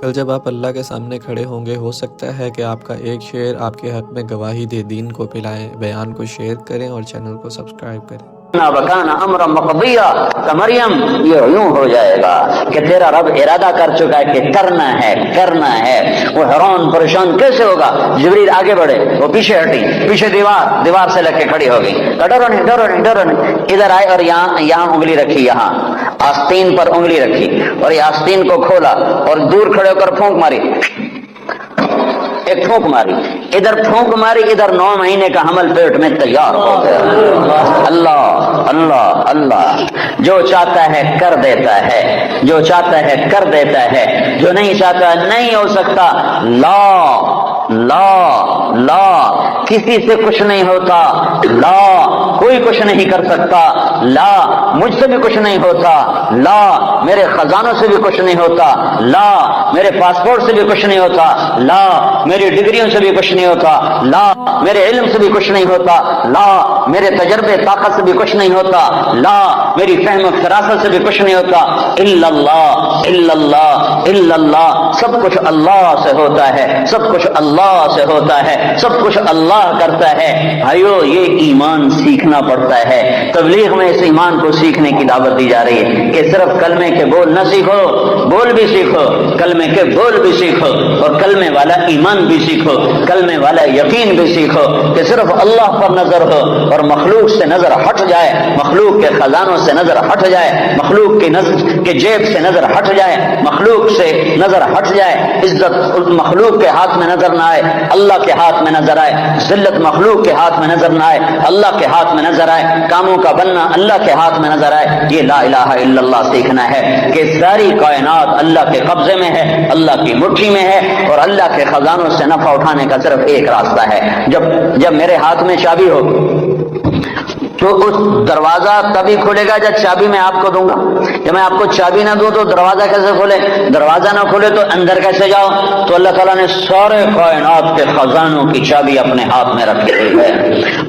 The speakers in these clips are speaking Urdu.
کل جب آپ اللہ کے سامنے کھڑے ہوں گے، ہو سکتا ہے کہ آپ کا ایک شعر آپ کے حق میں گواہی دے۔ دین کو پلائیں، بیان کو شیئر کریں اور چینل کو سبسکرائب کریں۔ وَكَانَ أَمْرًا مَقْضِيًّا کہ مریم یہ یوں ہو جائے گا کہ تیرا رب ارادہ کر چکا ہے کہ کرنا ہے۔ وہ حیران پریشان کیسے ہوگا؟ جبریل آگے بڑھے، وہ پیچھے ہٹی، پیچھے دیوار سے لگ کے کھڑی ہو گئی۔ ڈرو نہیں، ادھر آئے اور یہاں انگلی رکھی، یہاں آستین پر انگلی رکھی اور یہ آستین کو کھولا اور دور کھڑے ہو کر پھونک ماری، ایک پھونک ماری، ادھر پھونک ماری، ادھر 9 مہینے کا حمل پیٹ میں تیار ہو گیا۔ اللہ جو چاہتا ہے کر دیتا ہے، جو چاہتا ہے کر دیتا ہے، جو نہیں چاہتا نہیں ہو سکتا۔ لا کسی سے کچھ نہیں ہوتا، لا کوئی کچھ نہیں کر سکتا، لا مجھ سے بھی کچھ نہیں ہوتا، لا میرے خزانوں سے بھی کچھ نہیں ہوتا، لا میرے پاسپورٹ سے بھی کچھ نہیں ہوتا، لا میری ڈگریوں سے بھی کچھ نہیں ہوتا، لا میرے علم سے بھی کچھ نہیں ہوتا، لا میرے تجربے طاقت سے بھی کچھ نہیں ہوتا، لا میری فہم و فراست سے بھی کچھ نہیں ہوتا، الا اللہ سب کچھ اللہ سے ہوتا ہے، سب کچھ اللہ سے ہوتا ہے، سب کچھ اللہ کرتا ہے۔ بھائیو یہ ایمان سیکھنا پڑتا ہے۔ تبلیغ میں اس ایمان کو سیکھنے کی دعوت دی جا رہی ہے کہ صرف کلمے کے بول نہ سیکھو، بول بھی سیکھو، کلمے کے بول بھی سیکھو اور کلمے والا ایمان بھی سیکھو، کلمے والا یقین بھی سیکھو کہ صرف اللہ پر نظر ہو اور مخلوق سے نظر ہٹ جائے، مخلوق کے خزانوں سے نظر ہٹ جائے، مخلوق کے جیب سے نظر ہٹ جائے، مخلوق سے نظر ہٹ جائے، عزت مخلوق کے ہاتھ میں نظر نہ آئے، اللہ کے ہاتھ میں نظر آئے، ذلت مخلوق کے ہاتھ میں نظر نہ آئے، اللہ کے ہاتھ میں نظر آئے، کاموں کا بننا اللہ کے ہاتھ میں نظر آئے۔ یہ لا الہ الا اللہ سیکھنا ہے کہ ساری کائنات اللہ کے قبضے میں ہے، اللہ کی مٹھی میں ہے اور اللہ کے خزانوں سے نفع اٹھانے کا صرف ایک راستہ ہے۔ جب میرے ہاتھ میں چابی ہو تو اس دروازہ تبھی کھلے گا جب چابی میں آپ کو دوں گا۔ جب میں آپ کو چابی نہ دوں تو دروازہ کیسے کھولے؟ دروازہ نہ کھولے تو اندر کیسے جاؤ؟ تو اللہ تعالیٰ نے سارے کائنات کے خزانوں کی چابی اپنے ہاتھ میں رکھی ہوئی ہے۔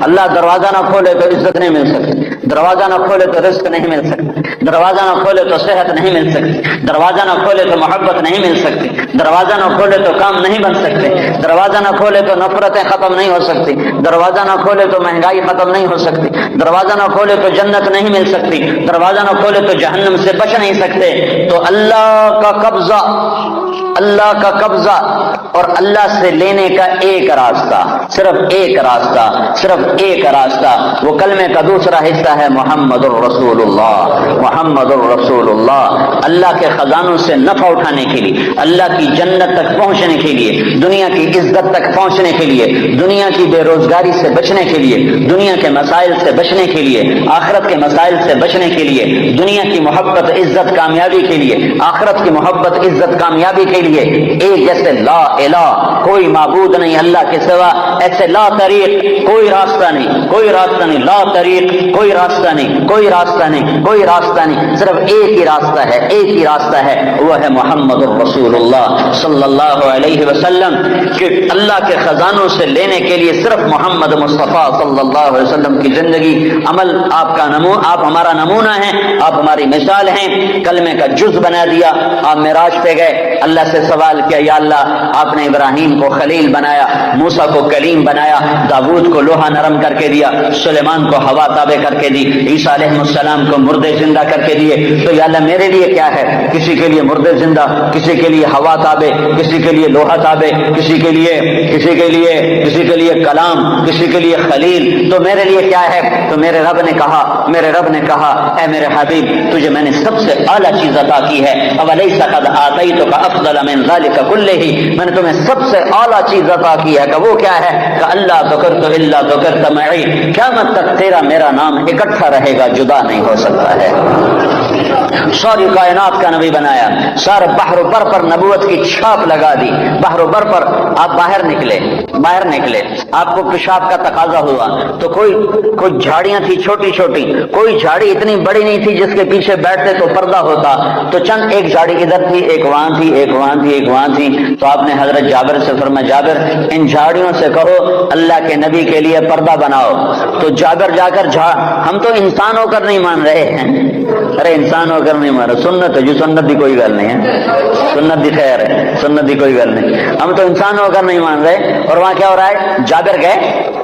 اللہ دروازہ نہ کھولے تو عزت نہیں مل سکتی، دروازہ نہ کھولے تو رزق نہیں مل سکتا، دروازہ نہ کھولے تو صحت نہیں مل سکتی، دروازہ نہ کھولے تو محبت نہیں مل سکتی، دروازہ نہ کھولے تو کام نہیں بن سکتے، دروازہ نہ کھولے تو نفرتیں ختم نہیں ہو سکتی، دروازہ نہ کھولے تو مہنگائی ختم نہیں ہو سکتی، دروازہ نہ کھولے تو جنت نہیں مل سکتی، دروازہ نہ کھولے تو جہنم سے بچ نہیں سکتے۔ تو اللہ کا قبضہ اور اللہ سے لینے کا ایک راستہ، صرف ایک راستہ، وہ کلمے کا دوسرا حصہ ہے محمد الرسول اللہ۔ اللہ کے خزانوں سے نفع اٹھانے کے لیے، اللہ کی جنت تک پہنچنے کے لیے، دنیا کی عزت تک پہنچنے کے لیے، دنیا کی بے روزگاری سے بچنے کے لیے، دنیا کے مسائل سے بچنے کے لیے، آخرت کے مسائل سے بچنے کے لیے، دنیا کی محبت عزت کامیابی کے لیے، آخرت کی محبت عزت کامیابی کے لیے، ایک جیسے لا الہ کوئی معبود نہیں اللہ کے سوا، ایسے لا طریق کوئی راستہ نہیں، لا طریق کوئی راستہ نہیں، صرف ایک ہی راستہ ہے، وہ ہے محمد الرسول اللہ صلی اللہ علیہ وسلم۔ کہ اللہ کے خزانوں سے لینے کے لیے صرف محمد مصطفیٰ صلی اللہ علیہ وسلم کی زندگی عمل آپ ہمارا نمونہ ہیں، آپ ہماری مثال ہیں۔ کلمے کا جز بنا دیا، آپ معراج پہ گئے، اللہ سے سوال کیا، یا اللہ آپ نے ابراہیم کو خلیل بنایا، موسیٰ کو کلیم بنایا، داؤد کو لوہا نرم کر کے دیا، سلیمان کو ہوا تابع کر کے دی، عیسیٰ علیہ السلام کو مردے زندہ کر کے دیے، تو یا اللہ میرے لیے کیا ہے؟ کسی کے لیے مردے زندہ، کسی کے لیے ہوا تابع، کسی کے لیے لوہا تابع، کسی کے لیے کلام، کسی کے لیے خلیل، تو میرے لیے کیا ہے؟ تو میرے رب نے کہا اے میرے حبیب تجھے میں نے سب سے اعلیٰ چیز عطا کی ہے، اولیس قد آتیتک افضل من ذلک کلہ، میں نے تمہیں سب سے اعلیٰ چیز عطا کی ہے، کہ وہ کیا ہے؟ کہ اللہ ذکرت الا ذکرت معی، قیامت تک تیرا میرا نام اکٹھا رہے گا، جدا نہیں ہو سکتا ہے۔ ساری کائنات کا نبی بنایا، سارے بحر و بر پر نبوت کی چھاپ لگا دی، بحر و بر پر آپ باہر نکلے، آپ کو پیشاب کا تقاضا ہوا تو کوئی جھاڑیاں تھی چھوٹی چھوٹی، کوئی جھاڑی اتنی بڑی نہیں تھی جس کے پیچھے بیٹھتے تو پردہ ہوتا، تو چند ایک جھاڑی ادھر تھی، ایک وہاں تھی، تو آپ نے حضرت جابر سے فرمایا جابر ان جھاڑیوں سے کہو اللہ کے نبی کے لیے پردہ بناؤ، تو جابر جا کر ہم تو انسان ہو کر نہیں مان رہے ہیں، ارے انسان ہو ہو کر نہیں مانا. سنت ہے جو سنت دی کوئی گل نہیں ہے, سنت دی خیر ہے, سنت دی کوئی گل نہیں. ہم تو انسان ہو کر نہیں مان رہے. اور وہاں کیا ہو رہا ہے, جابر گئے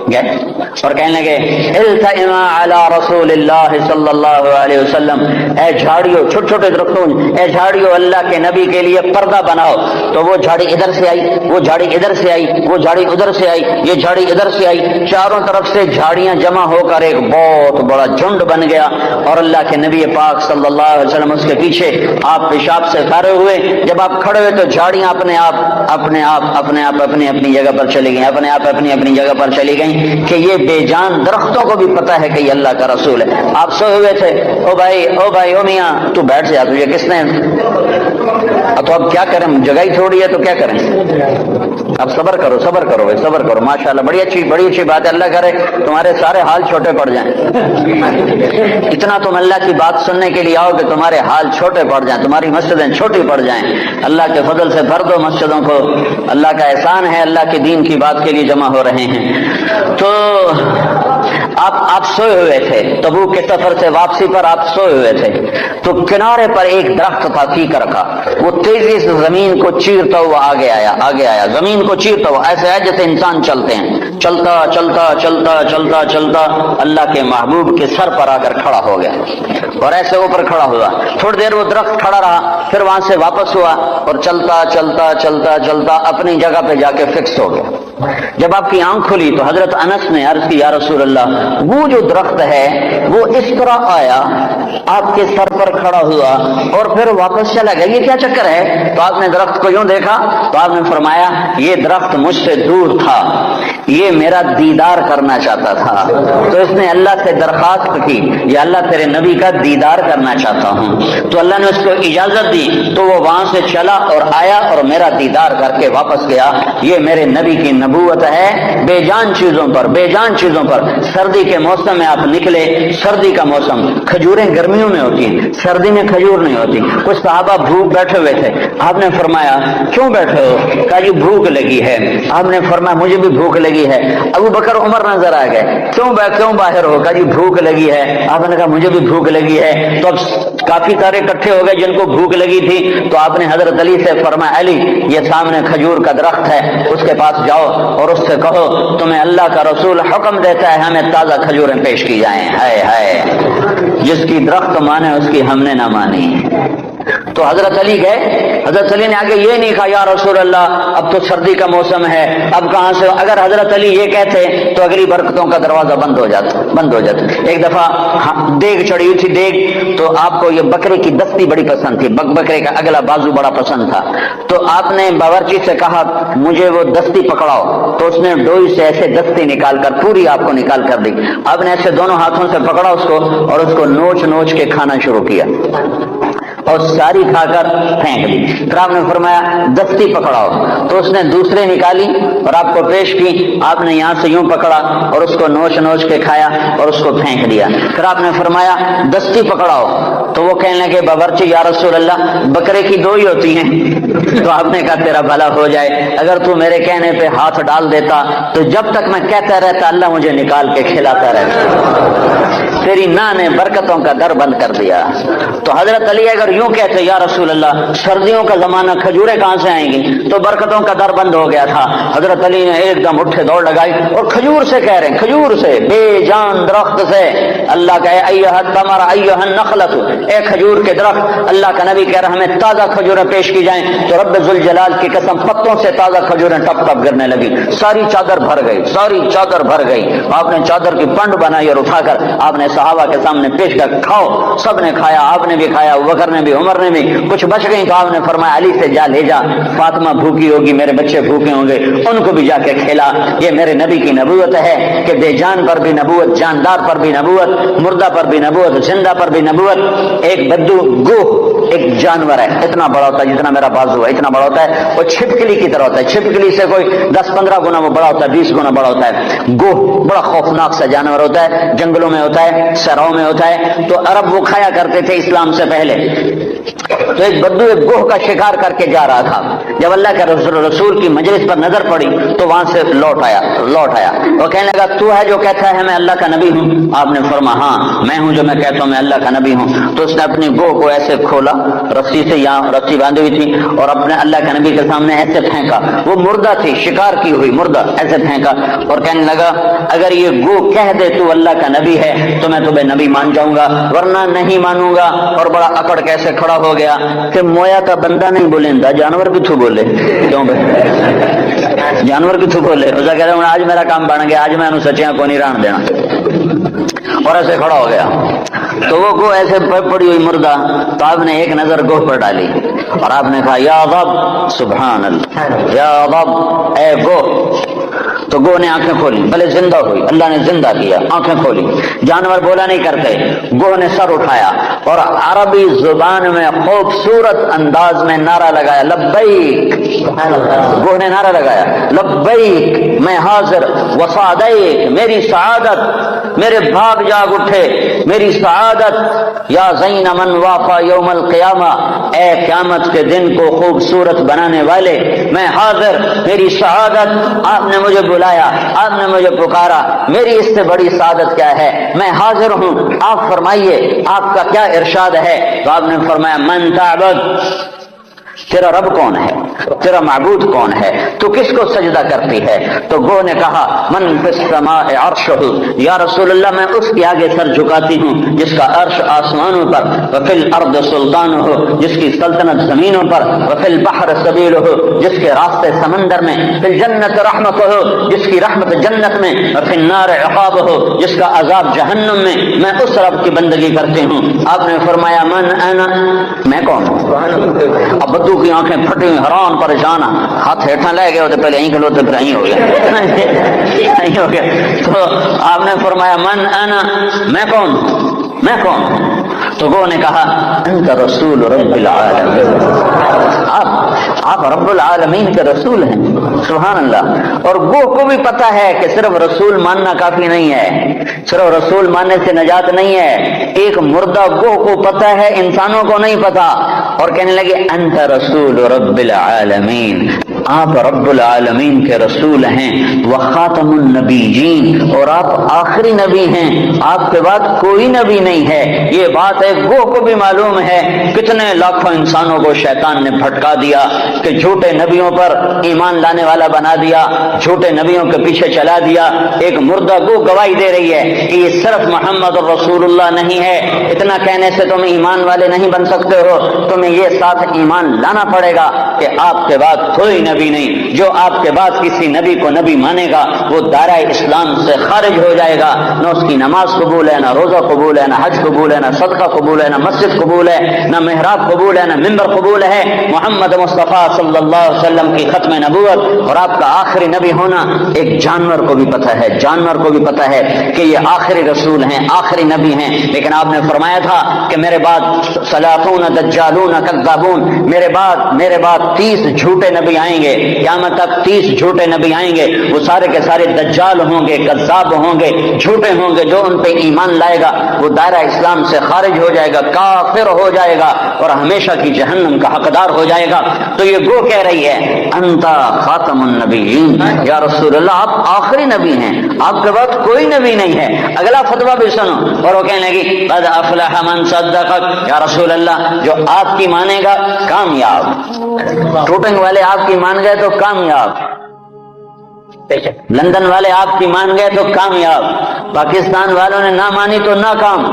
اور کہنے لگے التئما علی رسول اللہ صلی اللہ علیہ وسلم, اے جھاڑیوں, چھوٹے چھوٹے درختوں, اے جھاڑیوں اللہ کے نبی کے لیے پردہ بناؤ. تو وہ جھاڑی ادھر سے آئی, وہ جھاڑی ادھر سے آئی, وہ جھاڑی ادھر سے آئی, یہ جھاڑی ادھر سے آئی, چاروں طرف سے جھاڑیاں جمع ہو کر ایک بہت بڑا جھنڈ بن گیا. اور اللہ کے نبی پاک صلی اللہ علیہ وسلم اس کے پیچھے, آپ پیشاب سے فارغ ہوئے, جب آپ کھڑے ہوئے تو جھاڑیاں اپنے آپ اپنی اپنی جگہ پر چلی گئیں, اپنے آپ اپنی اپنی جگہ پر چلی گئیں کہ یہ بے جان درختوں کو بھی پتا ہے کہ یہ اللہ کا رسول ہے. آپ سوئے ہوئے تھے, او بھائی او میاں تو بیٹھ جا, تجھے کس نے, تو اب کیا کریں, جگہ ہی تھوڑی ہے تو کیا کریں. اب صبر کرو بھائی, صبر کرو. ماشاءاللہ بڑی اچھی بات ہے. اللہ کرے تمہارے سارے حال چھوٹے پڑ جائیں. اتنا تم اللہ کی بات سننے کے لیے آؤ کہ تمہارے حال چھوٹے پڑ جائیں, تمہاری مسجدیں چھوٹی پڑ جائیں. اللہ کے فضل سے بھر دو مسجدوں کو, اللہ کا احسان ہے, اللہ کے دین کی بات کے لیے جمع ہو رہے ہیں. تو آپ سوئے ہوئے تھے, تبوک کے سفر سے واپسی پر آپ سوئے ہوئے تھے, تو کنارے پر ایک درخت تھا کیکر کا, وہ تیزی سے زمین کو چیرتا ہوا آگے آیا, زمین کو چیرتا ہوا, ایسے ہے جیسے انسان چلتے ہیں, چلتا اللہ کے محبوب کے سر پر آ کر کھڑا ہو گیا اور ایسے اوپر کھڑا ہوا. تھوڑی دیر وہ درخت کھڑا رہا, پھر وہاں سے واپس ہوا اور چلتا اپنی جگہ پہ جا کے فکس ہو گیا. جب آپ کی آنکھ کھلی تو حضرت انس نے عرض کی, یا رسول اللہ, وہ جو درخت ہے وہ اس طرح آیا, آپ کے سر پر کھڑا ہوا اور پھر واپس چلا گیا, یہ کیا چکر ہے؟ تو آپ نے درخت کو یوں دیکھا تو آپ نے فرمایا, یہ درخت مجھ سے دور تھا, یہ میرا دیدار کرنا چاہتا تھا, تو اس نے اللہ سے درخواست کی, یا اللہ تیرے نبی کا دیدار کرنا چاہتا ہوں. تو اللہ نے اس کو اجازت دی, تو وہ وہاں سے چلا اور آیا اور میرا دیدار کر کے واپس گیا. یہ میرے نبی کی نبوت ہے. بے جان چیزوں پر سردی کے موسم میں آپ نکلے, سردی کا موسم, کھجوریں گرمیوں میں ہوتی ہیں, سردی میں کھجور نہیں ہوتی. کچھ صحابہ بھوک بیٹھے ہوئے تھے, آپ نے فرمایا کیوں بیٹھے ہو؟ کہا جی بھوک لگی ہے. آپ نے فرمایا مجھے بھی بھوک لگی ہے. ابو بکر عمر نظر آ گئے, کیوں باہر ہو؟ کہا جی بھوک لگی ہے. آپ نے کہا مجھے بھی بھوک لگی ہے. تو اب کافی سارے اکٹھے ہو گئے جن کو بھوک لگی تھی. تو آپ نے حضرت علی سے فرمایا, علی یہ سامنے کھجور کا درخت ہے, اس کے پاس جاؤ اور اس سے کہو تمہیں اللہ کا رسول حکم دیتا ہے ہمیں تازہ کھجوریں پیش کی جائیں. ہائے جس کی درخت مانے اس کی ہم نے نہ مانی. تو حضرت علی گئے, حضرت علی نے آگے یہ نہیں کہا یا رسول اللہ اب تو سردی کا موسم ہے, اب کہاں سے. اگر حضرت علی یہ کہتے تو اگلی برکتوں کا دروازہ بند ہو جاتا. ایک دفعہ دیگ چڑھی ہوئی تھی, دیگ, تو آپ کو یہ بکرے کی دستی بڑی پسند تھی, بکرے کا اگلا بازو بڑا پسند تھا. تو آپ نے باورچی سے کہا مجھے وہ دستی پکڑاؤ, تو اس نے ڈوئی سے ایسے دستی نکال کر پوری آپ کو نکال کر دی. آپ نے ایسے دونوں ہاتھوں سے پکڑا اس کو اور اس کو نوچ کے کھانا شروع کیا اور ساری کھا کر پھینک دی. پھر آپ نے فرمایا دستی پکڑاؤ, تو اس نے دوسرے نکالی اور آپ کو پیش کی. آپ نے یہاں سے یوں پکڑا اور اس کو نوچ کے کھایا اور اس کو پھینک دیا. پھر آپ نے فرمایا دستی پکڑاؤ, تو وہ کہنے لگے باورچی یا رسول اللہ بکرے کی دو ہی ہوتی ہیں. تو آپ نے کہا تیرا بھلا ہو جائے, اگر تو میرے کہنے پہ ہاتھ ڈال دیتا تو جب تک میں کہتا رہتا اللہ مجھے نکال کے کھلاتا رہتا. تیری ماں نے برکتوں کا در بند کر دیا. تو حضرت علی اگر یوں کہتے یا رسول اللہ سردیوں کا زمانہ کھجوریں کہاں سے آئیں گی, تو برکتوں کا در بند ہو گیا تھا. حضرت علی نے ایک دم اٹھے دوڑ لگائی اور کھجور سے کہہ رہے ہیں, کھجور سے, بے جان درخت سے. اللہ کا ایھا التمر ایھا النخلۃ, اے کھجور کے درخت, اللہ کا نبی کہہ رہا ہمیں تازہ کھجوریں پیش کی جائیں. تو رب ذوالجلال کی قسم پتوں سے تازہ کھجوریں ٹپ ٹپ گرنے لگی. ساری چادر بھر گئی. آپ نے چادر کی پنڈ بنائی اور اٹھا کر آپ نے صحابہ کے سامنے پیش کر, کھاؤ. سب نے کھایا, آپ نے بھی کھایا, بکر نے بھی, عمر نے بھی. کچھ بچ گئی تو آپ نے فرمایا علی سے جا لے جا, فاطمہ بھوکی ہوگی, میرے بچے بھوکے ہوں گے, ان کو بھی جا کے کھلا. یہ میرے نبی کی نبوت ہے کہ بے جان پر بھی نبوت, جاندار پر بھی نبوت, مردہ پر بھی نبوت, زندہ پر بھی نبوت. ایک بدو گوہ ایک جانور ہے, اتنا بڑا ہوتا ہے جتنا میرا بازو ہے, اتنا بڑا ہوتا ہے. وہ چھپکلی کی طرح ہوتا ہے, چھپکلی سے کوئی 10-15 گنا وہ بڑا ہوتا ہے, 20 گنا بڑا ہوتا ہے. گوہ بڑا خوفناک سا جانور ہوتا ہے, جنگلوں میں ہوتا ہے, صحراؤں میں ہوتا ہے. تو عرب وہ کھایا کرتے تھے اسلام سے پہلے. تو ایک بدو ایک گوہ کا شکار کر کے جا رہا تھا. جب اللہ کے رسول کی مجلس پر نظر پڑی تو وہاں سے لوٹ آیا. وہ کہنے لگا تو ہے جو کہتا ہے میں اللہ کا نبی ہوں؟ آپ نے فرمایا ہاں میں ہوں جو میں کہتا ہوں میں اللہ کا نبی ہوں. تو اس نے اپنی گوہ کو ایسے کھولا, رسی سے, یہاں رسی باندھی ہوئی تھی, اور اپنے اللہ کے نبی کے سامنے ایسے پھینکا. وہ مردہ تھی, شکار کی ہوئی مردہ, ایسے پھینکا اور کہنے لگا اگر یہ گوہ کہہ دے تو اللہ کا نبی ہے تو میں تمہیں نبی مان جاؤں گا, ورنہ نہیں مانوں گا. اور بڑا اکڑ کیسے کھڑا ہو گیا کہ مویا کا بندہ نہیں بولیندا, جانور بھی تو بولے. کیوں بھائی جانور بھی تو بولے. اس کا کہہ رہا ہوں آج میرا کام بن گیا, آج میں انہوں سچیاں کو نہیں ران دینا. اور ایسے کھڑا ہو گیا. تو وہ گو ایسے پڑی ہوئی مردہ, تو آپ نے ایک نظر گوہ پر ڈالی اور آپ نے کہا یا رب سبحان اللہ, یا رب اے گو. تو گو نے آنکھیں کھولی, بھلے زندہ ہوئی, اللہ نے زندہ کیا, آنکھیں کھولی. جانور بولا نہیں کرتے. گو نے سر اٹھایا اور عربی زبان میں خوبصورت انداز میں نعرہ لگایا لبیک. گو نے نعرہ لگایا لبیک میں حاضر, وسعدیک میری سعادت, میرے بھاگ جاگ اٹھے میری سعادت, یا زین من وافا یوم القیامہ, اے قیامت کے دن کو خوبصورت بنانے والے میں حاضر, میری سعادت. آپ نے مجھے بلایا, آپ نے مجھے پکارا, میری اس سے بڑی سعادت کیا ہے, میں حاضر ہوں. آپ فرمائیے آپ کا کیا ارشاد ہے؟ تو آپ نے فرمایا من تعبد, تیرا رب کون ہے, تیرا معبود کون ہے, تو کس کو سجدہ کرتی ہے؟ تو گو نے کہا من فی السماء عرشہ, یا رسول اللہ میں اس کے آگے سر جھکاتی ہوں جس کا عرش آسمانوں پر, وفی الارض سلطانہ, جس کی سلطنت زمینوں پر, وفی البحر سبیلہ, جس کے راستے سمندر میں, فی الجنت رحمتہ, جس کی رحمت جنت میں, وفی النار عقابہ, جس کا عذاب جہنم میں. میں اس رب کی بندگی کرتی ہوں. آپ نے فرمایا من انا, میں کون ہوں؟ اب بدو کی آنکھیں پھٹی حیران پریشان, ہاتھ ہیٹھا لے گئے ہوتے, پہلے یہیں کھلوتے پھر یہیں ہو گیا. تو آپ نے فرمایا من انا, میں کون, میں کون؟ تو وہ نے کہا انت رسول رب العالمین, آپ رب العالمین کے رسول ہیں. سبحان اللہ. اور وہ کو بھی پتا ہے کہ صرف رسول ماننا کافی نہیں ہے, صرف رسول ماننے سے نجات نہیں ہے. ایک مردہ گو کو پتا ہے, انسانوں کو نہیں پتا. اور کہنے لگے انت رسول رب العالمین, آپ رب العالمین کے رسول ہیں. وخاتم النبیین, اور آپ آخری نبی ہیں, آپ کے بعد کوئی نبی نہیں ہے. یہ بات ہے گو کو بھی معلوم ہے. کتنے لاکھوں انسانوں کو شیطان نے بھٹکا دیا کہ جھوٹے نبیوں پر ایمان لانے والا بنا دیا, جھوٹے نبیوں کے پیچھے چلا دیا. ایک مردہ گو گواہی دے رہی ہے کہ یہ صرف محمد رسول اللہ نہیں ہے. اتنا کہنے سے تم ایمان والے نہیں بن سکتے ہو, تمہیں یہ ساتھ ایمان لانا پڑے گا کہ آپ کے بعد کوئی نبی نہیں. جو آپ کے بعد کسی نبی کو نبی مانے گا وہ دائرہ اسلام سے خارج ہو جائے گا. نہ اس کی نماز قبول ہے, نہ روزہ قبول ہے, نہ حج قبول ہے, نہ صدقہ قبول ہے, نہ مسجد قبول ہے, نہ محراب قبول ہے, نہ ممبر قبول ہے. محمد مصطفیٰ صلی اللہ علیہ وسلم کی ختم نبوت اور آپ کا آخری نبی ہونا ایک جانور کو بھی پتہ ہے, جانور کو بھی پتہ ہے کہ یہ آخری رسول ہیں, آخری نبی ہیں. لیکن آپ نے فرمایا تھا کہ میرے بعد سلاطون دجالون کذابون, میرے بعد 30 جھوٹے نبی آئیں گے. قیامت تک 30 جھوٹے نبی آئیں گے. وہ سارے کے سارے دجال ہوں گے, کذاب ہوں گے, جھوٹے ہوں گے. جو ان پہ ایمان لائے گا وہ دائرہ اسلام سے خارج ہو جائے گا, کافر ہو جائے گا اور ہمیشہ کی جہنم کا حقدار ہو جائے گا. تو یہ گو کہہ رہی ہے انتا خاتم النبیین, یا رسول اللہ آپ آخری نبی ہیں, آپ کے بعد کوئی نبی نہیں ہے. اگلا فتویٰ بھی سنو. اور وہ کہنے لگی قد افلح من صدقک, یا رسول اللہ جو آپ کی مانے گا کامیاب, ٹوٹنگ والے آپ کی مان گئے تو کامیاب, لندن والے آپ کی مان گئے تو کامیاب, پاکستان والوں نے نہ مانی تو ناکام,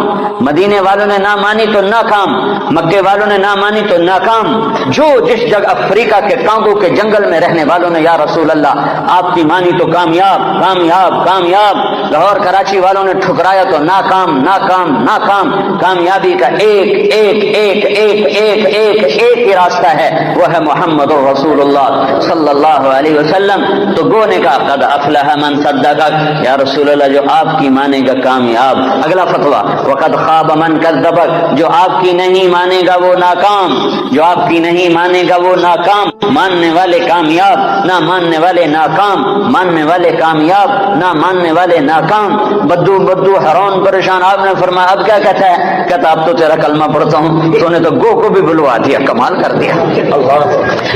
مدینے والوں نے نہ مانی تو ناکام, مکے والوں نے نہ مانی تو ناکام. جو جس جگہ افریقہ کے کانگو کے جنگل میں رہنے والوں نے یا رسول اللہ آپ کی مانی تو کامیاب, کامیاب, کامیاب. لاہور کراچی والوں نے ٹھکرایا تو ناکام, ناکام, ناکام. کامیابی کا ایک ایک ایک ایک ایک ایک ایک ہی راستہ ہے, وہ ہے محمد رسول اللہ صلی اللہ علیہ وسلم. تو گو نے کہا قد افلح من صدقک، یا رسول اللہ جو آپ کی مانے گا کامیاب۔ اگلا فتویٰ وقد خاب من کذبک، جو آپ کی نہیں مانے گا وہ ناکام، جو آپ کی نہیں مانے گا وہ ناکام۔ ماننے والے کامیاب، نہ ماننے والے ناکام، ماننے والے کامیاب، نہ ماننے والے ناکام۔ بدو بدو حیران پریشان، آپ نے فرمایا اب کیا کہتا ہے؟ کہتا اب تو تیرا کلمہ پڑھتا ہوں، تو نے تو گو کو بھی بلوا دیا، کمال کر دیا۔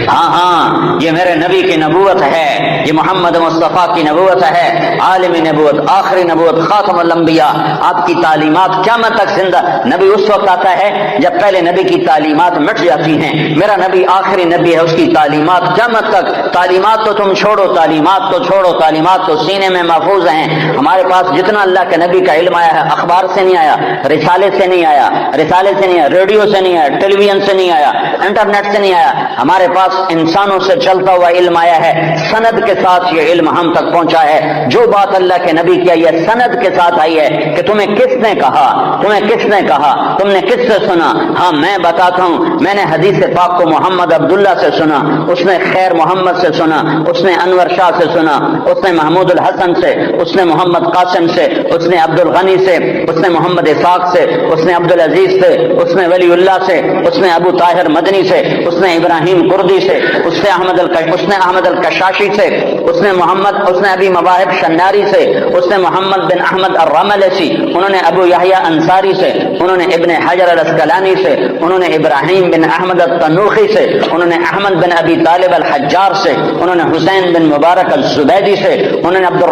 ہاں ہاں یہ میرے نبی کی نبوت ہے، یہ محمد مصطفیٰ کی نبوت ہے، عالم نبوت، آخری نبوت، خاتم الانبیاء۔ آپ کی تعلیمات قیامت تک زندہ۔ نبی اس وقت آتا ہے جب پہلے نبی کی تعلیمات مٹ جاتی ہیں، میرا نبی آخری نبی ہے، اس کی تعلیمات قیامت تک۔ تعلیمات تو تم چھوڑو، تعلیمات تو چھوڑو، تعلیمات تو سینے میں محفوظ ہیں۔ ہمارے پاس جتنا اللہ کے نبی کا علم آیا ہے، اخبار سے نہیں آیا، رسالے سے نہیں آیا، رسالے سے نہیں آیا، ریڈیو سے نہیں آیا، ٹیلی ویژن سے نہیں آیا، انٹرنیٹ سے نہیں آیا، ہمارے پاس انسانوں سے چلتا ہوا علم آیا ہے۔ سند کے ساتھ یہ علم ہم تک پہنچا ہے، جو بات اللہ کے نبی کی یہ سند کے ساتھ آئی ہے کہ تمہیں کس نے کہا، تمہیں کس نے کہا، تم نے کس سے سنا؟ ہاں میں بتاتا ہوں، میں نے حدیث پاک کو محمد عبداللہ سے سنا، اس نے خیر محمد سے سنا، اس نے انور شاہ سے سنا، اس نے محمود الحسن سے، اس نے محمد قاسم سے، اس نے عبد الغنی سے، اس نے محمد اسحاق سے، اس نے عبد العزیز سے، اس نے ولی اللہ سے، اس نے ابو طاہر مدنی سے، اس نے ابراہیم کردی سے، اس نے احمد الکشاشی سے، اس نے ابی مواہب شناری سے، اس نے محمد بن احمد الرملسی، انہوں نے ابو یحییٰ انصاری سے، انہوں نے ابن حجر الاسقلانی سے، انہوں نے ابراہیم بن احمد التنوخی سے، انہوں نے احمد بن ابی طالب الحجار سے، انہوں نے حسین بن مبارک الزبیدی سے، انہوں نے عبد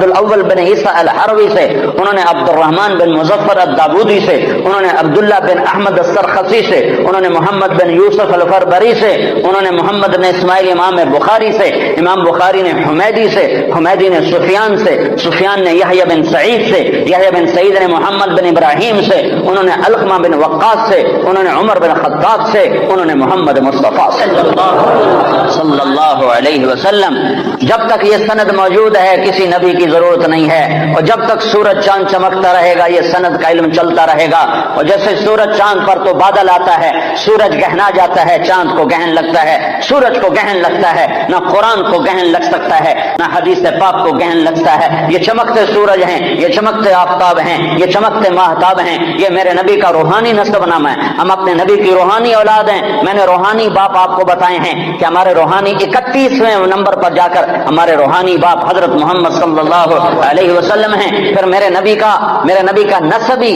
الاول بن عیسیٰ الحروی سے، انہوں نے عبد الرحمن بن مظفر الدابودی سے، انہوں نے عبداللہ بن احمد السرخسی سے، انہوں نے محمد بن یوسف الفربری سے، انہوں نے محمد بن اسماعیل امام بخاری سے، امام بخاری نے حمیدی سے، حمیدی نے سفیان سے، سفیان نے یحییٰ بن سعید سے، یحییٰ بن سعید نے محمد بن ابراہیم سے، انہوں نے علقمہ بن وقاص سے، انہوں نے عمر بن خطاب سے، انہوں نے محمد مصطفیٰ صلی اللہ علیہ وسلم۔ جب تک یہ سند موجود ہے کسی نبی کی ضرورت نہیں ہے، اور جب تک سورج چاند چمکتا رہے گا یہ سند کا علم چلتا رہے گا۔ اور جیسے سورج چاند پر تو بادل آتا ہے، سورج گہنا جاتا ہے، چاند کو گہن لگتا ہے، سورج کو گہن لگتا ہے، نہ قرآن کو گہن لگ سکتا ہے، نہ حدیث پاک کو گہن لگتا ہے۔ یہ چمکتے سورج ہیں، یہ چمکتے آفتاب ہیں، یہ چمکتے ماہتاب ہیں، یہ میرے نبی کا روحانی نسب نامہ ہے۔ ہم اپنے نبی کی روحانی اولاد ہیں۔ میں نے روحانی باپ آپ کو بتائے ہیں کہ ہمارے روحانی 31ویں نمبر پر جا کر ہمارے روحانی باپ حضرت محمد صلی اللہ علیہ وسلم ہیں۔ پھر میرے نبی کا نسبی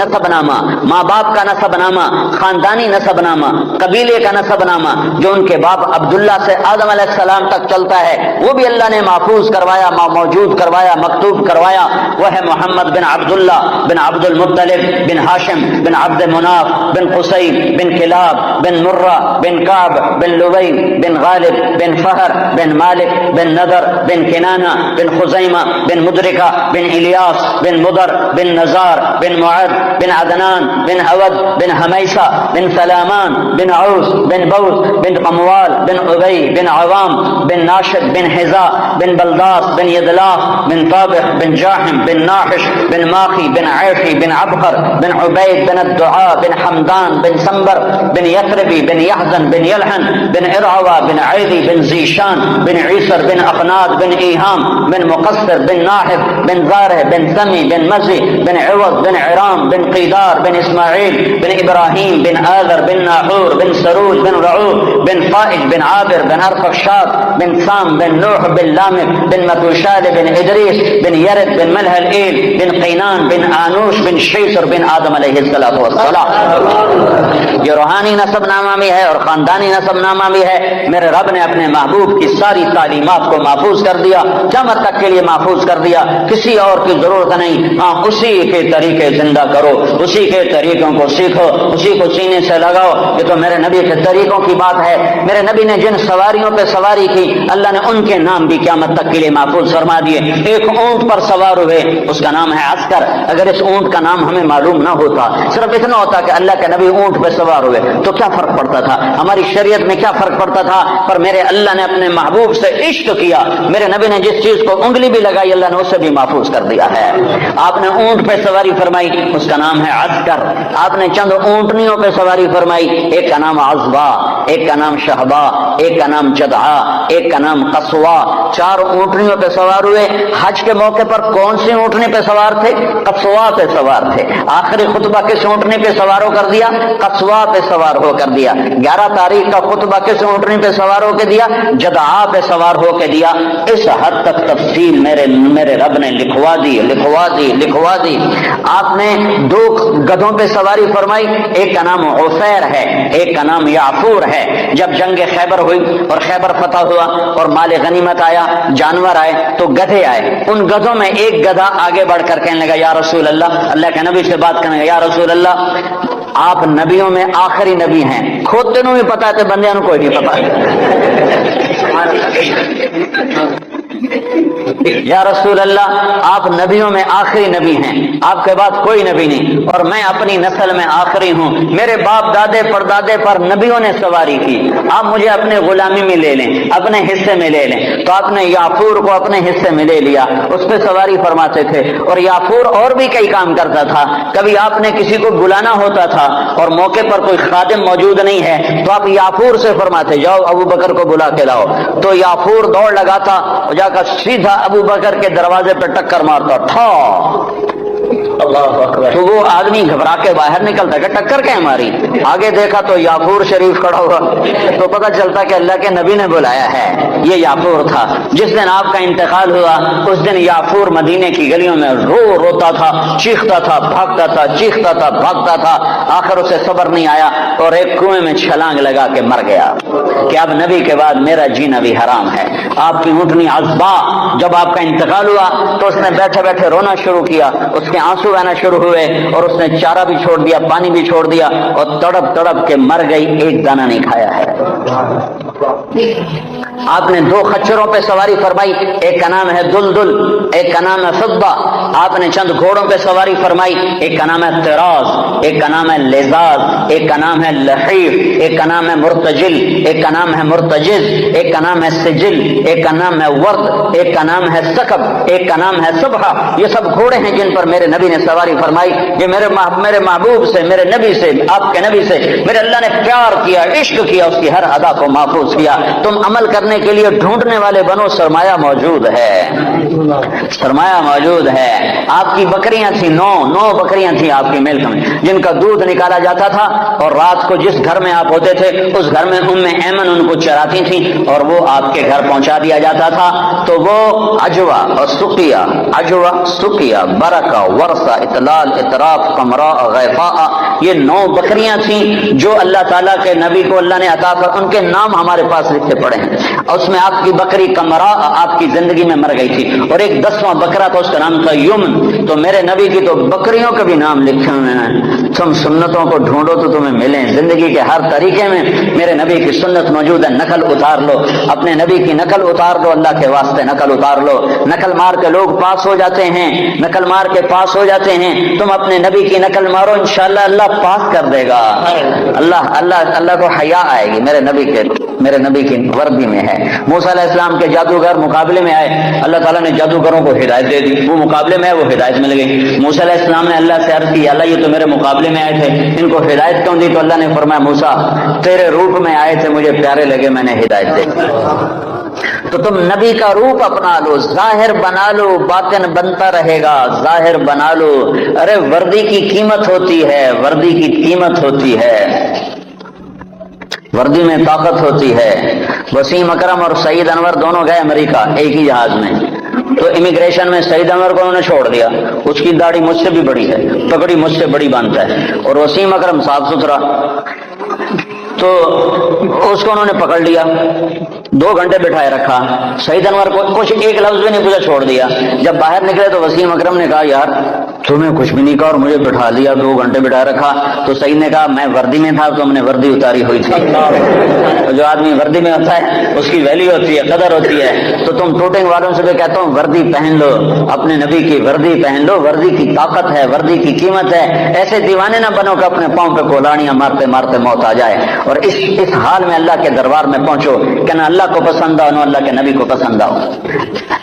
نسب نامہ، ماں باپ کا نسب نامہ، خاندانی نسب نامہ، قبیلے کا نسب نامہ، جو ان کے باپ عبداللہ سے آدم علیہ السلام تک چلتا ہے، وہ بھی اللہ نے محفوظ کروایا، موجود کروایا، مکتوب کروایا۔ وہ ہے محمد بن عبداللہ بن عبد المطلب بن ہاشم بن عبد مناف بن قصی بن کلاب بن مرہ بن کعب بن لبی بن غالب بن فہر بن مالک بن نضر بن کنانہ بن خزیمہ بن مدرکہ بن الیاس بن مضر بن نزار بن معد بن عدنان بن عود بن حمیسہ بن سلامان بن عوس بن بوس بن قموال بن عبی بن عوام بن ناشد بن حذاء بن بلداس بن یدلاف بن طابق بن جاحم بن ناحش بن ماخی بن عیفی بن عبقر بن عبید بن الدعاء بن حمدان بن سنبر بن یثربی بن یحزن بن یلحن بن ارعوى بن عیدی بن زیشان بن عیسر بن اقناد بن ایہام بن مقصر بن ناحب بن زارہ بن سمی بن مزی بن عوض بن عرام بن قیدار بن اسماعیل بن ابراہیم بن آذر بن ناحور بن سروج بن رعوب بن فائج بن عابر بن ارفخشاد بن سام بن نوح بن لامک بن متوشاد بن ادریس بن یرد بن ملح الایل بن قینان بن آنوش بن شیسر بن آدم علیہ السلام۔ یہ روحانی نسب نامہ بھی ہے اور خاندانی نسب نامہ بھی ہے۔ میرے رب نے اپنے محبوب کی ساری تعلیمات کو محفوظ کر دیا، قیامت تک کے لیے محفوظ کر دیا، کسی اور کی ضرورت نہیں۔ ہاں اسی کے طریقے زندہ کرو، اسی کے طریقوں کو سیکھو، اسی کو سینے سے لگاؤ۔ یہ تو میرے نبی کے طریقوں کی بات ہے۔ میرے نبی نے جن سواریوں پہ سواری کی اللہ نے ان کے نام بھی قیامت تک کے لیے محفوظ فرما دیے۔ ایک اونٹ پر سوار ہوئے، اس کا نام ہے عسکر۔ اگر اس اونٹ کا نام ہمیں معلوم نہ ہوتا، صرف اتنا ہوتا کہ اللہ کے نبی اونٹ پہ سوار ہوئے، تو کیا فرق پڑتا تھا؟ ہماری شریعت میں کیا فرق پڑتا تھا؟ پر میرے اللہ نے اپنے محبوب سے عشق کیا، میرے نبی نے جس چیز کو انگلی بھی لگائی اللہ نے اسے بھی محفوظ کر دیا ہے۔ آپ نے اونٹ پہ سواری فرمائی، اس کا نام ہے عسکر۔ آپ نے چند اونٹنیوں پہ سواری فرمائی، ایک کا نام عزبا، ایک کا نام شہبا، ایک کا نام جدعا، ایک کا نام قصوا، 4 اونٹنیوں پہ سوار ہوئے۔ حج کے موقع پر کون سی اونٹنی پہ سوار تھے؟ قصوا پہ سوار تھے۔ آخری خطبہ کس اونٹنی پہ سوار ہو کر دیا؟ قصوا پہ سوار ہو کر دیا۔ 11 تاریخ کا خطبہ کس اونٹنی پہ سوار ہو کے دیا؟ جدعا پہ سوار ہو کے دیا۔ اس حد تک تفصیل میرے رب نے لکھوا دی۔ آپ نے 2 گدھوں پہ سواری فرمائی، ایک کا نام عفیر ہے، ایک کا نام یعفور ہے۔ جب جنگ خیبر ہوئی اور خیبر فتح ہوا اور مال غنیمت آیا، جانور آئے، تو گدھے آئے۔ ان گدھوں میں ایک گدھا آگے بڑھ کر کہنے لگا یا رسول اللہ، اللہ کے نبی سے بات کرنے لگا، یا رسول اللہ آپ نبیوں میں آخری نبی ہیں، خود تینوں بھی پتا ہے بندیاں کو کوئی نہیں پتا۔ یا رسول اللہ آپ نبیوں میں آخری نبی ہیں، آپ کے بعد کوئی نبی نہیں، اور میں اپنی نسل میں آخری ہوں، میرے باپ دادے پردادے پر نبیوں نے سواری کی، آپ مجھے اپنے غلامی میں لے لیں، اپنے حصے میں لے لیں۔ تو آپ نے یعفور کو اپنے حصے میں لے لیا، اس پہ سواری فرماتے تھے۔ اور یعفور اور بھی کئی کام کرتا تھا، کبھی آپ نے کسی کو بلانا ہوتا تھا اور موقع پر کوئی خادم موجود نہیں ہے تو آپ یعفور سے فرماتے جاؤ ابو بکر کو بلا کے لاؤ، تو یعفور دوڑ لگاتا اور جا کر سیدھا ابو بکر کے دروازے پہ ٹکر مارتا، ٹھا، اللہ اکبر۔ تو وہ آدمی گھبرا کے باہر نکلتا کہ ٹکر کیا ماری؟ آگے دیکھا تو یعفور شریف کھڑا ہوا، تو پتہ چلتا کہ اللہ کے نبی نے بلایا ہے۔ یہ یعفور تھا۔ جس دن آپ کا انتقال ہوا اس دن یعفور مدینے کی گلیوں میں روتا تھا، چیختا تھا، بھاگتا تھا، چیختا تھا، بھاگتا تھا۔ آخر اسے صبر نہیں آیا اور ایک کنویں میں چھلانگ لگا کے مر گیا کہ اب نبی کے بعد میرا جینا بھی حرام ہے۔ آپ کی اونٹنی عذبا جب آپ کا انتقال ہوا تو اس نے بیٹھے بیٹھے رونا شروع کیا، اس کے آنسو بہنا شروع ہوئے اور اس نے چارہ بھی چھوڑ دیا، پانی بھی چھوڑ دیا اور تڑپ تڑپ کے مر گئی، ایک دانہ نہیں کھایا ہے۔ آپ نے 2 خچروں پہ سواری فرمائی، ایک کا نام ہے دلدل، ایک کا نام ہے فضہ۔ آپ نے چند گھوڑوں پہ سواری فرمائی، ایک کا نام ہے طراز، ایک کا نام ہے لزاز، ایک کا نام ہے لحیف، ایک کا نام ہے مرتجل، ایک کا نام ہے مرتجز، ایک کا نام ہے سجل، ایک کا نام ہے ورد، ایک کا نام ہے سکب، ایک کا نام ہے صبحہ۔ یہ سب گھوڑے ہیں جن پر میرے نبی نے سواری فرمائی۔ یہ میرے محبوب سے، میرے نبی سے، آپ کے نبی سے میرے اللہ نے پیار کیا، عشق کیا، اس کی ہر ادا کو محفوظ کیا۔ تم عمل کرنے کے لیے ڈھونڈنے والے بنو، سرمایہ موجود ہے، سرمایہ موجود ہے۔ آپ کی بکریاں تھیں، 9 بکریاں تھیں آپ کی ملک میں، جن کا دودھ نکالا جاتا تھا اور رات کو جس گھر میں آپ ہوتے تھے اس گھر میں ایمن ان کو چراتی تھیں اور وہ آپ کے گھر پہنچا دیا جاتا تھا۔ تو وہ عجوا اور سقیہ، برکہ، ورثہ، اطلال، اطراف، قمراء، غیفاء، یہ 9 بکریاں تھیں جو اللہ تعالیٰ کے نبی کو اللہ نے عطا کر، ان کے نام ہمارے پاس لکھے پڑے ہیں۔ اور اس میں آپ کی بکری قمراء آپ کی زندگی میں مر گئی تھی، اور ایک 10واں بکرا تھا، اس کا نام تھا یمن۔ تو میرے نبی کی تو بکریوں کے بھی نام لکھے ہوئے ہیں۔ تم سنتوں کو ڈھونڈو تو تمہیں ملیں، زندگی کے ہر طریقے میں میرے نبی کی سنت موجود ہے، نقل اتار لو، اپنے نبی کی نقل اتار دو، اللہ کے واسطے نقل اتار لو۔ نقل مار کے لوگ پاس ہو جاتے ہیں، نقل مار کے پاس ہو جاتے ہیں، تم اپنے نبی کی نقل مارو، انشاءاللہ اللہ پاس کر دے گا۔ اللہ کو حیا آئے گی، میرے نبی کی وردی میں ہے۔ موسیٰ علیہ السلام کے جادوگر مقابلے میں آئے، اللہ تعالیٰ نے جادوگروں کو ہدایت دے دی، وہ مقابلے میں وہ ہدایت مل گئی۔ موسیٰ علیہ السلام نے اللہ سے عرض کی، اللہ یہ تو میرے مقابلے میں آئے تھے، ان کو ہدایت کیوں دی؟ تو اللہ نے فرمایا موسیٰ تیرے روپ میں آئے تھے، مجھے پیارے لگے، میں نے ہدایت دے دی۔ تو تم نبی کا روپ اپنا لو، ظاہر بنا لو، باطن بنتا رہے گا، ظاہر بنا لو۔ ارے وردی کی قیمت ہوتی ہے، وردی کی قیمت ہوتی ہے، وردی میں طاقت ہوتی ہے۔ وسیم اکرم اور سعید انور دونوں گئے امریکہ ایک ہی جہاز میں، تو امیگریشن میں سعید انور کو انہوں نے چھوڑ دیا، اس کی داڑھی مجھ سے بھی بڑی ہے، پگڑی مجھ سے بڑی باندھتا ہے، اور وسیم اکرم صاف ستھرا، تو اس کو انہوں نے پکڑ لیا، 2 گھنٹے بٹھائے رکھا، سعید انور کو کچھ ایک لفظ بھی نہیں پوچھا، چھوڑ دیا۔ جب باہر نکلے تو وسیم اکرم نے کہا یار تمہیں کچھ بھی نہیں کہا اور مجھے بٹھا لیا، 2 گھنٹے بٹھائے رکھا۔ تو سعید نے کہا میں وردی میں تھا تو ہم نے وردی اتاری ہوئی تھی۔ جو آدمی وردی میں ہوتا ہے اس کی ویلیو ہوتی ہے، قدر ہوتی ہے۔ تو تم ٹوٹنگ والوں سے بھی کہتا ہوں وردی پہن لو، اپنے نبی کی وردی پہن لو، وردی کی طاقت ہے، وردی کی قیمت ہے۔ ایسے دیوانے نہ بنو کہ اپنے پاؤں پہ کولانیاں مارتے مارتے موت آ جائے، اور اس حال میں اللہ کے دربار میں پہنچو کہ نہ اللہ کو پسند آؤ نہ اللہ کے نبی کو پسند آؤ۔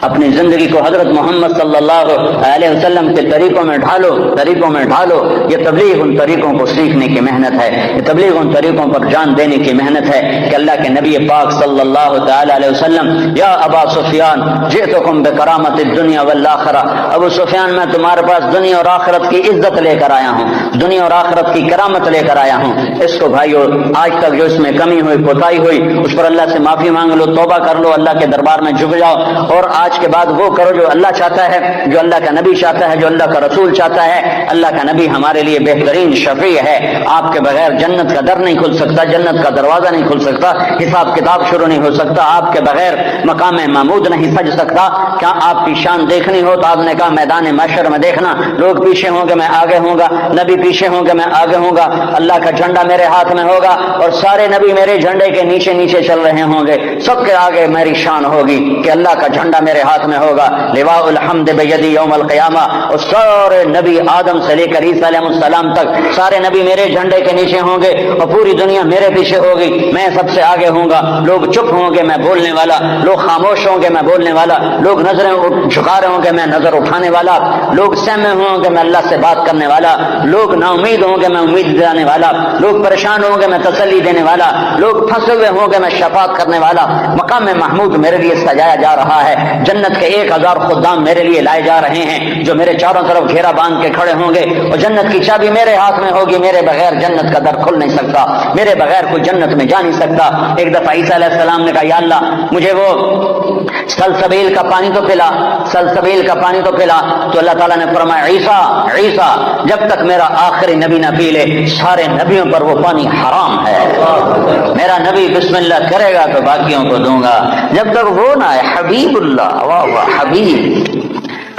اپنی زندگی کو حضرت محمد صلی اللہ علیہ وسلم کے طریقوں میں ڈھالو، طریقوں میں ڈھالو۔ یہ تبلیغ ان طریقوں کو سیکھنے کی محنت ہے، یہ تبلیغ ان طریقوں پر جان دینے کی محنت ہے کہ اللہ کے نبی پاک صلی اللہ تعالی علیہ وسلم، یا ابا سفیان جئتکم بکرامت الدنیا والآخرہ، ابو سفیان میں تمہارے پاس دنیا اور آخرت کی عزت لے کر آیا ہوں، دنیا اور آخرت کی کرامت لے کر آیا ہوں۔ اس کو بھائیو آج تک جو اس میں کمی ہوئی، کوتاہی ہوئی، اس پر اللہ سے معافی مانگ لو، توبہ کر لو، اللہ کے دربار میں جھک جاؤ، اور آج کے بعد وہ کرو جو اللہ چاہتا ہے، جو اللہ کا نبی چاہتا ہے، جو اللہ کا رسول چاہتا ہے۔ اللہ کا نبی ہمارے لیے بہترین شفیع ہے، آپ کے بغیر جنت کا در نہیں کھل سکتا، جنت کا دروازہ نہیں کھل سکتا، حساب کتاب شروع نہیں ہو سکتا، آپ کے بغیر مقام محمود نہیں سج سکتا۔ کیا آپ کی شان دیکھنی ہو تو آپ نے کہا میدان محشر میں دیکھنا، لوگ پیچھے ہوں گے میں آگے ہوں گا، نبی پیچھے ہوں گے میں آگے ہوں گا، اللہ کا جھنڈا میرے ہاتھ میں ہوگا اور سارے نبی میرے جھنڈے کے نیچے نیچے چل رہے ہوں گے، سب کے آگے میری شان ہوگی کہ اللہ کا جھنڈا میرے ہاتھ میں ہوگا، لواء الحمد بیدی یوم القیامہ، اور سارے نبی آدم سے لے کر عیسیٰ علیہ السلام تک سارے نبی میرے جھنڈے کے نیچے ہوں گے اور پوری دنیا میرے پیچھے ہوگی، میں سب سے آگے ہوں گا، لوگ چپ ہوں گے میں بولنے والا، لوگ خاموش ہوں گے میں بولنے والا، لوگ نظریں جھکا رہے ہوں گے میں نظر اٹھانے والا، لوگ سہمے ہوں گے میں اللہ سے بات کرنے والا، لوگ نا امید ہوں گے میں امید دلانے والا، لوگ پریشان ہوں گے میں تسلی دینے والا، لوگ پھنسے ہوئے ہوں گے میں شفاعت کرنے والا۔ مقام محمود میرے لیے سجایا جا رہا ہے، جنت کے 1000 خدام میرے لیے لائے جا رہے ہیں جو میرے چاروں طرف گھیرا باندھ کے کھڑے ہوں گے، اور جنت کی چابی میرے ہاتھ میں ہوگی، میرے بغیر جنت کا در کھل نہیں سکتا، میرے بغیر کوئی جنت میں جا نہیں سکتا۔ ایک دفعہ عیسیٰ علیہ السلام نے کہا یا اللہ مجھے وہ سلسبیل کا پانی تو پلا، سلسبیل کا پانی تو پلا، تو اللہ تعالیٰ نے فرمایا عیسیٰ عیسیٰ جب تک میرا آخری نبی نہ پی لے سارے نبیوں پر وہ پانی حرام ہے، میرا نبی بسم اللہ کرے گا تو باقیوں کو دوں گا، جب تک وہ نہ ہے۔ حبیب اللہ، واہ واہ، حبیب،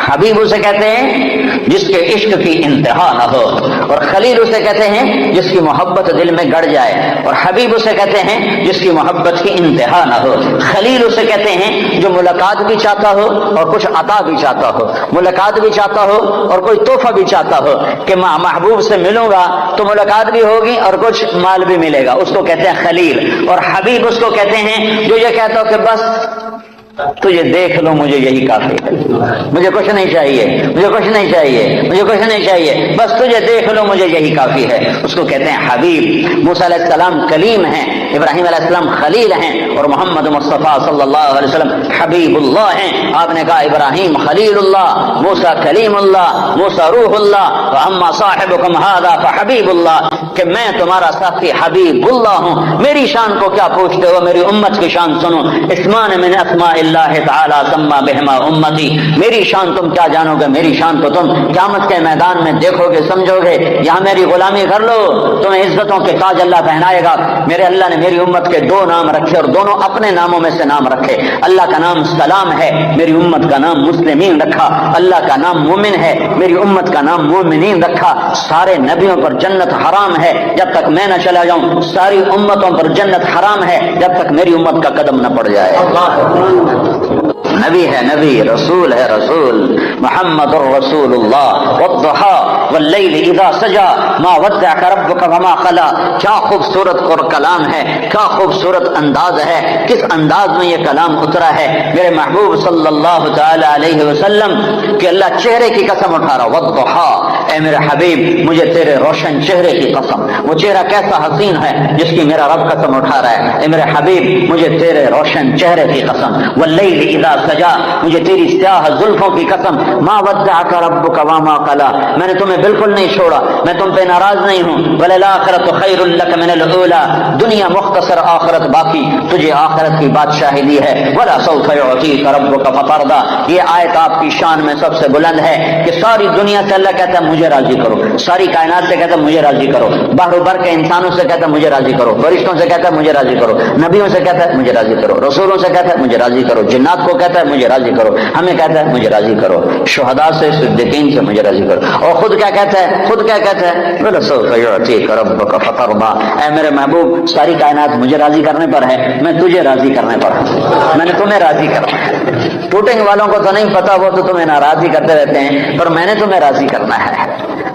حبیب اسے کہتے ہیں جس کے عشق کی انتہا نہ ہو، اور خلیل اسے کہتے ہیں جس کی محبت دل میں گڑ جائے، اور حبیب اسے کہتے ہیں جس کی محبت کی انتہا نہ ہو۔ خلیل اسے کہتے ہیں جو ملاقات بھی چاہتا ہو اور کچھ عطا بھی چاہتا ہو، ملاقات بھی چاہتا ہو اور کوئی تحفہ بھی چاہتا ہو کہ میں محبوب سے ملوں گا تو ملاقات بھی ہوگی اور کچھ مال بھی ملے گا، اس کو کہتے ہیں خلیل۔ اور حبیب اس کو کہتے ہیں جو یہ کہتا ہو کہ بس تجھے دیکھ لو مجھے یہی کافی ہے، مجھے کچھ نہیں چاہیے، مجھے کچھ نہیں چاہیے، مجھے کچھ نہیں چاہیے، بس تجھے دیکھ لو مجھے یہی کافی ہے، اس کو کہتے ہیں حبیب۔ موسیٰ علیہ السلام کلیم ہیں، ابراہیم علیہ السلام خلیل ہیں، اور محمد مصطفیٰ صلی اللہ علیہ وسلم حبیب اللہ ہیں۔ آپ نے کہا ابراہیم خلیل اللہ، موسیٰ کلیم اللہ، موسیٰ روح اللہ، واما صاحبکم ھذا فحبیب اللہ، کہ میں تمہارا ساتھی حبیب اللہ ہوں۔ میری شان کو کیا پوچھتے ہو، میری امت کی شان سنو۔ اسمان من اسماء اللہ تعالی سما بہما امتی، میری شان تم کیا جانو گے، میری شان تو تم قیامت کے میدان میں دیکھو گے سمجھو گے۔ یہاں میری غلامی کر لو، تمہیں عزتوں کے تاج اللہ پہنائے گا۔ میرے اللہ نے میری امت کے 2 نام رکھے اور دونوں اپنے ناموں میں سے نام رکھے۔ اللہ کا نام سلام ہے، میری امت کا نام مسلمین رکھا۔ اللہ کا نام مومن ہے، میری امت کا نام مومنین رکھا۔ سارے نبیوں پر جنت حرام ہے جب تک میں نہ چلا جاؤں، ساری امتوں پر جنت حرام ہے جب تک میری امت کا قدم نہ پڑ جائے۔ نبی ہے نبی، رسول ہے رسول، محمد الرسول اللہ۔ والضحى واللیل اذا سجا ما ودعك ربك وما قلى، کیا خوبصورت اور کلام ہے، کیا خوبصورت انداز ہے، کس انداز میں یہ کلام اترا ہے میرے محبوب صلی اللہ تعالی علیہ وسلم کہ اللہ چہرے کی قسم اٹھا رہا۔ والضحى، اے میرے حبیب مجھے تیرے روشن چہرے کی قسم، وہ چہرہ کیسا حسین ہے جس کی میرا رب قسم اٹھا رہا ہے۔ اے میرے حبیب مجھے تیرے روشن چہرے کی قسم، واللیل اذا سجا، مجھے تیری سیاہ زلفوں کی قسم، ما ودعك ربك وما قلى، میں نے تمہیں بالکل نہیں چھوڑا، میں تم پہ ناراض نہیں ہوں۔ وللآخرۃ خیر لک من الاولی، دنیا مختصر آخرت باقی، تجھے آخرت کی بادشاہی دی ہے۔ ولسوف یعطیک ربک فترضی، یہ آیت آپ کی شان میں سب سے بلند ہے کہ ساری دنیا سے اللہ کہتا ہے مجھے راضی کرو، ساری کائنات سے کہتا ہے مجھے راضی کرو، بحر و بر کے انسانوں سے کہتا ہے مجھے راضی کرو، فرشتوں سے کہتا ہے مجھے راضی کرو، نبیوں سے کہتا ہے مجھے راضی کرو، رسولوں سے کہتا ہے مجھے راضی کرو، جنات کو کہتا ہے مجھے راضی کرو، ہمیں کہتا ہے مجھے راضی کرو، شہداء سے صدیقین سے مجھے راضی کرو، اور خود کیا کہتا ہے، خود کیا کہتا ہے، وَلَسَوْفَ يُعْطِيكَ رَبُّكَ فَتَرْضَىٰ، اے میرے محبوب ساری کائنات مجھے راضی کرنے پر ہے، میں تجھے راضی کرنے پر ہوں، میں نے تمہیں راضی کرنا ہے۔ ٹوٹنگ والوں کو تو نہیں پتا، وہ تو تمہیں ناراضی کرتے رہتے ہیں، پر میں نے تمہیں راضی کرنا ہے،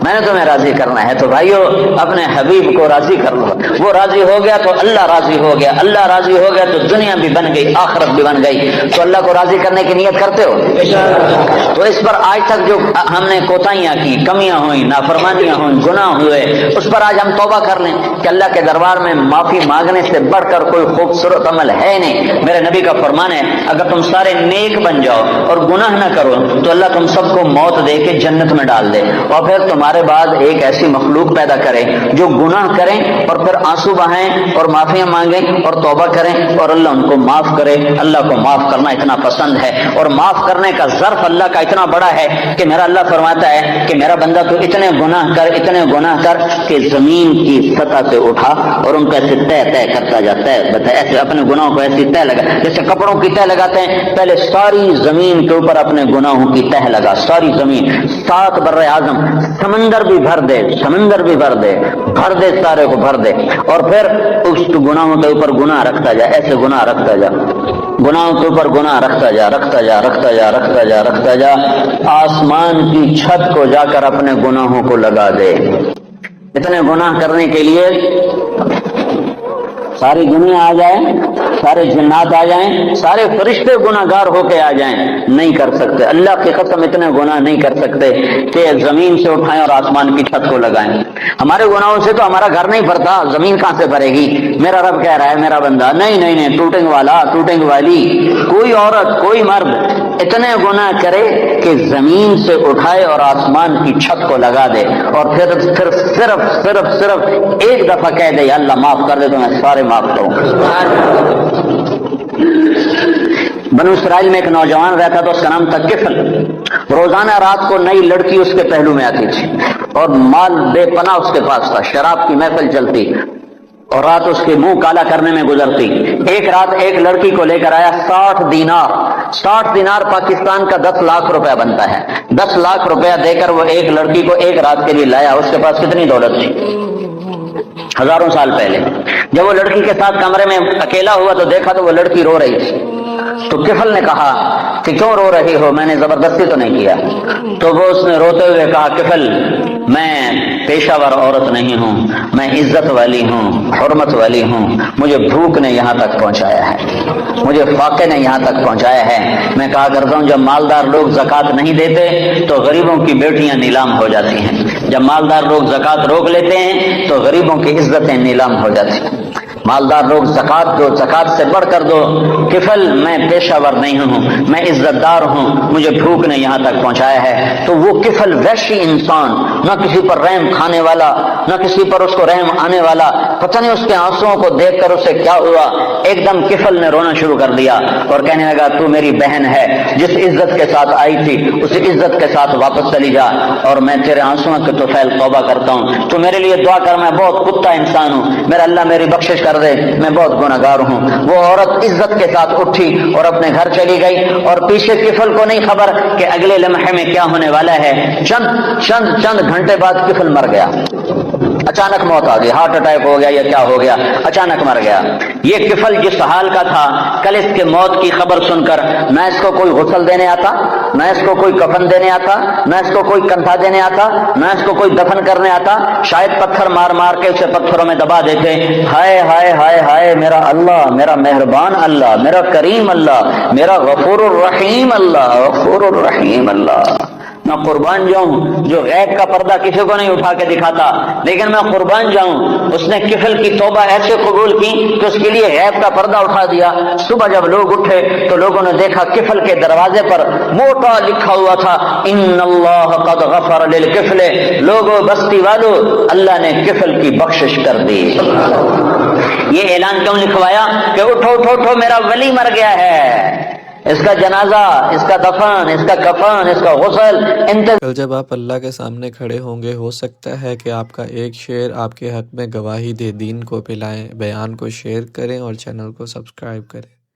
میں نے تمہیں راضی کرنا ہے۔ تو بھائیو اپنے حبیب کو راضی کر لو، وہ راضی ہو گیا تو اللہ راضی ہو گیا، اللہ راضی ہو گیا تو دنیا بھی بن گئی، آخرت بھی بن گئی۔ تو اللہ کو کو راضی کرنے کی نیت کرتے ہو؟ تو اس پر آج تک جو ہم نے کوتاہیاں کی، کمیاں ہوئیں، نافرمانیاں ہوئیں، گناہ ہوئے، اس پر آج ہم توبہ کر لیں کہ اللہ کے دربار میں معافی مانگنے سے بڑھ کر کوئی خوبصورت عمل ہے نہیں۔ میرے نبی کا فرمان ہے اگر تم سارے نیک بن جاؤ اور گناہ نہ کرو تو اللہ تم سب کو موت دے کے جنت میں ڈال دے، اور پھر تمہارے بعد ایک ایسی مخلوق پیدا کرے جو گناہ کریں اور پھر آنسو بہائیں اور معافیاں مانگیں اور توبہ کریں اور اللہ ان کو معاف کرے۔ اللہ کو معاف کرنا اتنا پسند ہے، اور معاف کرنے کا ظرف اللہ کا اتنا بڑا ہے کہ میرا اللہ فرماتا ہے کہ میرا بندہ تو اتنے گناہ کر کہ زمین کی سطح سے اٹھا اور ان کو ایسے طے کرتا جاتا ہے، ایسے اپنے گناہوں کو ایسی طے لگا جیسے کپڑوں کی طے لگاتے ہیں، پہلے ساری زمین کے اوپر اپنے گناہوں کی تہ لگا، ساری زمین 7 بر اعظم، سمندر بھی بھر دے، سارے کو بھر دے، اور پھر اس گناہوں کے اوپر گناہ رکھتا جا، ایسے گناہ رکھتا جا، گناہوں کے اوپر گناہ رکھتا جا، آسمان کی چھت کو جا کر اپنے گناہوں کو لگا دے۔ اتنے گناہ کرنے کے لیے ساری دنیا آ جائے، سارے جنات آ جائیں، سارے فرشتے گناہ گار ہو کے آ جائیں، نہیں کر سکتے۔ اللہ کی قسم اتنے گناہ نہیں کر سکتے کہ زمین سے اٹھائیں اور آسمان کی چھت کو لگائیں۔ ہمارے گناہوں سے تو ہمارا گھر نہیں بھرتا، زمین کہاں سے بھرے گی؟ میرا رب کہہ رہا ہے میرا بندہ نہیں، ٹوٹنگ والا، ٹوٹنگ والی، کوئی عورت کوئی مرد اتنے گناہ کرے کہ زمین سے اٹھائے اور آسمان کی چھت کو لگا دے، اور پھر صرف ایک دفعہ کہہ دے یا اللہ معاف کر دے تو میں سارے معاف کروں۔ بنو اسرائیل میں ایک نوجوان رہتا تھا، اس کا نام تھا کفل۔ روزانہ رات کو نئی لڑکی اس کے پہلو میں آتی تھی اور مال بے پناہ اس کے پاس تھا، شراب کی محفل چلتی اور رات اس کے منہ کالا کرنے میں گزرتی۔ ایک رات ایک لڑکی کو لے کر آیا 60 دینار پاکستان کا 10 لاکھ روپیہ بنتا ہے۔ 10 لاکھ روپیہ دے کر وہ ایک لڑکی کو ایک رات کے لیے لایا۔ اس کے پاس کتنی دولت تھی؟ ہزاروں سال پہلے۔ جب وہ لڑکی کے ساتھ کمرے میں اکیلا ہوا تو دیکھا تو وہ لڑکی رو رہی تھی۔ تو کفل نے کہا کہ کیوں رو رہی ہو؟ میں نے زبردستی تو نہیں کیا۔ تو وہ اس نے روتے ہوئے کہا کفل میں پیشہ ور عورت نہیں ہوں، میں عزت والی ہوں، حرمت والی ہوں، مجھے بھوک نے یہاں تک پہنچایا ہے، مجھے فاقے نے یہاں تک پہنچایا ہے۔ میں کہا کرتا ہوں جب مالدار لوگ زکوٰۃ نہیں دیتے تو غریبوں کی بیٹیاں نیلام ہو جاتی ہیں، جب مالدار لوگ زکوٰۃ روک لیتے ہیں تو غریبوں کی عزتیں نیلام ہو جاتی ہیں۔ مالدار لوگ زکوٰۃ دو، زکوٰۃ سے بڑھ کر دو۔ کفل میں پیشہ ور نہیں ہوں، میں عزت دار ہوں، مجھے بھوک نے یہاں تک پہنچایا ہے۔ تو وہ کفل وحشی انسان، نہ کسی پر رحم کھانے والا، نہ کسی پر اس کو رحم آنے والا، پتہ نہیں اس کے آنسوؤں کو دیکھ کر اسے کیا ہوا، ایک دم کفل نے رونا شروع کر دیا اور کہنے لگا تو میری بہن ہے، جس عزت کے ساتھ آئی تھی اس عزت کے ساتھ واپس چلی جا، اور میں تیرے آنسوؤں کے طفیل توبہ کرتا ہوں، تو میرے لیے دعا کر، میں بہت کتا انسان ہوں، میرا اللہ میری بخشش کر دے، میں بہت گنہگار ہوں۔ وہ عورت عزت کے ساتھ اٹھی اور اپنے گھر چلی گئی، اور پیچھے کفل کو نہیں خبر کہ اگلے لمحے میں کیا ہونے والا ہے۔ چند گھنٹے بعد کفل مر گیا، اچانک موت آ گئی، ہارٹ اٹیک ہو گیا یا کیا ہو گیا، اچانک مر گیا۔ یہ کفل جس حال کا تھا، کل اس کے موت کی خبر سن کر نہ اس کو کوئی غسل دینے آتا، نہ اس کو کوئی کفن دینے آتا، نہ اس کو کوئی کندھا دینے آتا، نہ اس کو کوئی دفن کرنے آتا، شاید پتھر مار مار کے اسے پتھروں میں دبا دیتے۔ ہائے ہائے ہائے ہائے، میرا اللہ، میرا مہربان اللہ، میرا کریم اللہ، میرا غفور الرحیم اللہ، غفور الرحیم اللہ۔ میں قربان جاؤں جو غیب کا پردہ کسی کو نہیں اٹھا کے دکھاتا، لیکن میں قربان جاؤں اس نے کفل کی توبہ ایسے قبول کی کہ اس کے لیے غیب کا پردہ اٹھا دیا۔ صبح جب لوگ اٹھے تو لوگوں نے دیکھا کفل کے دروازے پر موٹا لکھا ہوا تھا ان اللہ قد غفر للکفل، لوگوں بستی والو اللہ نے کفل کی بخشش کر دی۔ یہ اعلان کیوں لکھوایا کہ اٹھو اٹھو اٹھو، میرا ولی مر گیا ہے، اس کا جنازہ، اس کا دفن، اس کا کفن، اس کا غسل کل جب آپ اللہ کے سامنے کھڑے ہوں گے ہو سکتا ہے کہ آپ کا ایک شعر آپ کے حق میں گواہی دے۔ دین کو پلائیں، بیان کو شیئر کریں اور چینل کو سبسکرائب کریں۔